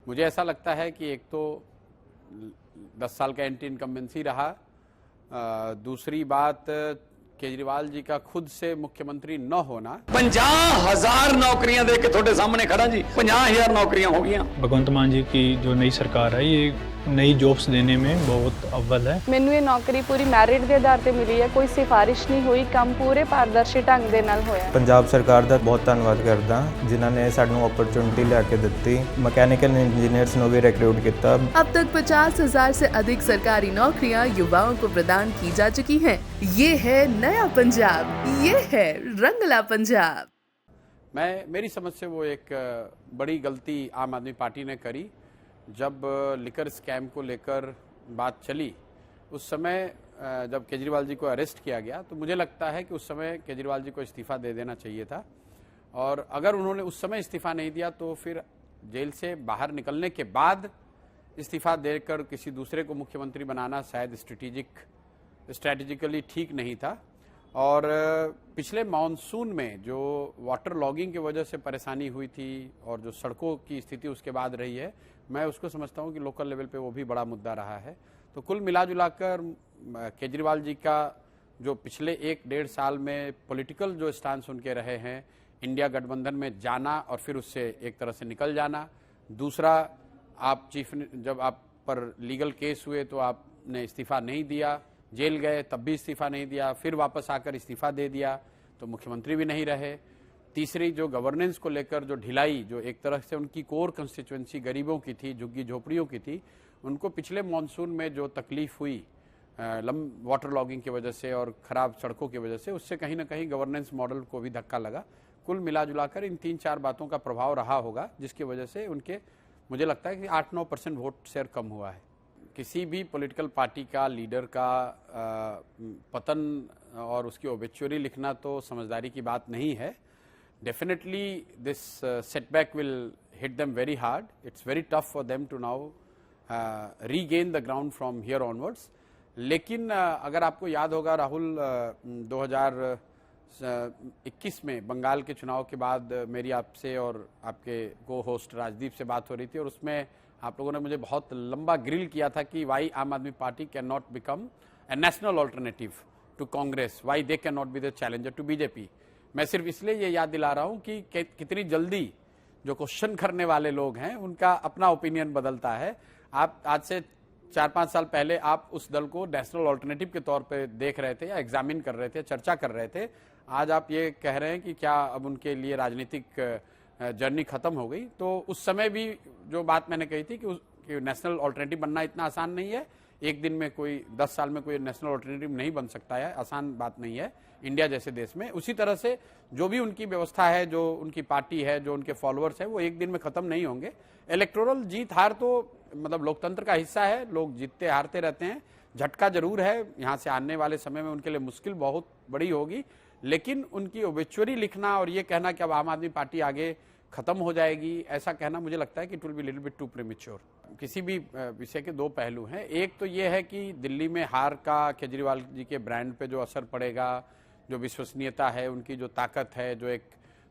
मुझे ऐसा लगता है कि एक तो 10 साल का एंटी इनकम्बेंसी रहा, दूसरी बात केजरीवाल जी का खुद से मुख्यमंत्री न होना। 50,000 नौकरियां दे के थोड़े सामने खड़ा जी, 50,000 नौकरियां हो गई। भगवंत मान जी की जो नई सरकार है ये नई जॉब्स देने में बहुत अव्वल है। ਮੈਨੂੰ ਇਹ ਨੌਕਰੀ ਪੂਰੀ ਮੈਰਿਟ ਦੇ ਆਧਾਰ ਤੇ ਮਿਲੀ ਹੈ, ਕੋਈ ਸਿਫਾਰਿਸ਼ ਨਹੀਂ ਹੋਈ, ਕੰਮ ਪੂਰੇ ਪਾਰਦਰਸ਼ੀ ਢੰਗ ਦੇ ਨਾਲ ਹੋਇਆ। ਪੰਜਾਬ ਸਰਕਾਰ ਦਾ ਬਹੁਤ ਧੰਨਵਾਦ ਕਰਦਾ ਜਿਨ੍ਹਾਂ ਨੇ ਸਾਨੂੰ ਓਪਰਚੁਨਿਟੀ ਲਿਆ ਕੇ ਦਿੱਤੀ। ਮਕੈਨੀਕਲ ਇੰਜੀਨੀਅਰਸ ਨੂੰ ਵੀ रिक्रूट किया। अब तक 50,000 से अधिक सरकारी नौकरियां युवाओं को प्रदान की जा चुकी हैं। ये है नया पंजाब, ये है रंगला पंजाब। मेरी समझ से वो एक बड़ी गलती आम आदमी पार्टी ने करी। जब लिकर स्कैम को लेकर बात चली उस समय जब केजरीवाल जी को अरेस्ट किया गया तो मुझे लगता है कि उस समय केजरीवाल जी को इस्तीफा दे देना चाहिए था, और अगर उन्होंने उस समय इस्तीफा नहीं दिया तो फिर जेल से बाहर निकलने के बाद इस्तीफा देकर किसी दूसरे को मुख्यमंत्री बनाना शायद स्ट्रैटेजिकली ठीक नहीं था। और पिछले मानसून में जो वाटर लॉगिंग की वजह से परेशानी हुई थी और जो सड़कों की स्थिति उसके बाद रही है, मैं उसको समझता हूं कि लोकल लेवल पे वो भी बड़ा मुद्दा रहा है। तो कुल मिलाजुलाकर केजरीवाल जी का जो पिछले 1-1.5 साल में पॉलिटिकल जो स्टांस उनके रहे हैं, इंडिया गठबंधन में जाना और फिर उससे एक तरह से निकल जाना, दूसरा आप जब आप पर लीगल केस हुए तो आपने इस्तीफा नहीं दिया, जेल गए तब भी इस्तीफा नहीं दिया, फिर वापस आकर इस्तीफा दे दिया तो मुख्यमंत्री भी नहीं रहे। तीसरी जो गवर्नेंस को लेकर जो ढिलाई, जो एक तरह से उनकी कोर कंस्टिट्यूएंसी गरीबों की थी, झुग्गी झोपड़ियों की थी, उनको पिछले मॉनसून में जो तकलीफ हुई वाटर लॉगिंग की वजह से और खराब सड़कों की वजह से, उससे कहीं ना कहीं गवर्नेंस मॉडल को भी धक्का लगा। कुल मिलाजुलाकर इन 3-4 बातों का प्रभाव रहा होगा, जिसकी वजह से उनके मुझे लगता है कि 8-9% वोट शेयर कम हुआ है। किसी भी पॉलिटिकल पार्टी का लीडर का पतन और उसकी ओबिचुअरी लिखना तो समझदारी की बात नहीं है। Definitely this setback will hit them very hard. It's very tough for them to now regain the ground from here onwards. लेकिन अगर आपको याद होगा राहुल, 2021 में बंगाल के चुनाव के बाद मेरी आपसे और आपके को होस्ट राजदीप से बात हो रही थी, और उसमें आप लोगों ने मुझे बहुत लंबा ग्रिल किया था कि why Aam Aadmi Party can not become a national alternative to Congress, why they can not be the challenger to BJP. मैं सिर्फ इसलिए ये याद दिला रहा हूं कि कितनी जल्दी जो क्वेश्चन करने वाले लोग हैं उनका अपना ओपिनियन बदलता है। आप आज से 4-5 साल पहले आप उस दल को नेशनल ऑल्टरनेटिव के तौर पे देख रहे थे या एग्जामिन कर रहे थे, चर्चा कर रहे थे। आज आप ये कह रहे हैं कि क्या अब उनके लिए राजनीतिक जर्नी खत्म हो गई। तो उस समय भी जो बात मैंने कही थी कि नेशनल ऑल्टरनेटिव बनना इतना आसान नहीं है, एक दिन में कोई 10 साल में कोई नेशनल ऑल्टरनेटिव नहीं बन सकता है, आसान बात नहीं है इंडिया जैसे देश में। उसी तरह से जो भी उनकी व्यवस्था है, जो उनकी पार्टी है, जो उनके फॉलोअर्स है, वो एक दिन में खत्म नहीं होंगे। इलेक्टोरल जीत हार तो मतलब लोकतंत्र का हिस्सा है, लोग जीतते हारते रहते हैं, झटका जरूर है, यहाँ से आने वाले समय में उनके लिए मुश्किल बहुत बड़ी होगी। लेकिन उनकी ओबिचुअरी लिखना और ये कहना कि अब आम आदमी पार्टी आगे खत्म हो जाएगी, ऐसा कहना मुझे लगता है कि it will be little bit too premature. किसी भी विषय के 2 पहलू हैं। एक तो ये है कि दिल्ली में हार का केजरीवाल जी के ब्रांड पे जो असर पड़ेगा, जो विश्वसनीयता है, उनकी जो ताकत है, जो एक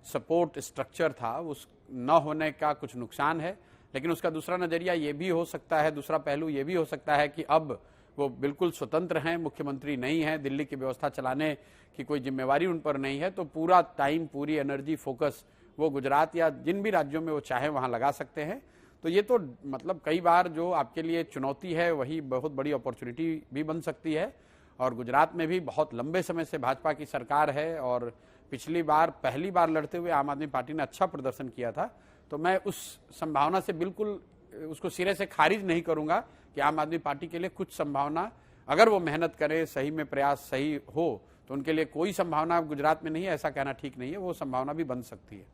सपोर्ट स्ट्रक्चर था, उस न होने का कुछ नुकसान है। लेकिन उसका दूसरा नजरिया ये भी हो सकता है, दूसरा पहलू ये भी हो सकता है कि अब वो बिल्कुल स्वतंत्र हैं, मुख्यमंत्री नहीं है, दिल्ली की व्यवस्था चलाने की कोई जिम्मेवारी उन पर नहीं है, तो पूरा टाइम, पूरी एनर्जी, फोकस वो गुजरात या जिन भी राज्यों में वो चाहे वहां लगा सकते हैं। तो ये तो मतलब कई बार जो आपके लिए चुनौती है वही बहुत बड़ी अपॉर्चुनिटी भी बन सकती है। और गुजरात में भी बहुत लंबे समय से भाजपा की सरकार है और पिछली बार पहली बार लड़ते हुए आम आदमी पार्टी ने अच्छा प्रदर्शन किया था। तो मैं उस संभावना से बिल्कुल उसको सिरे से खारिज नहीं करूंगा कि आम आदमी पार्टी के लिए कुछ संभावना, अगर वो मेहनत करे, सही में प्रयास सही हो, तो उनके लिए कोई संभावना गुजरात में नहीं है, ऐसा कहना ठीक नहीं है, वो संभावना भी बन सकती है।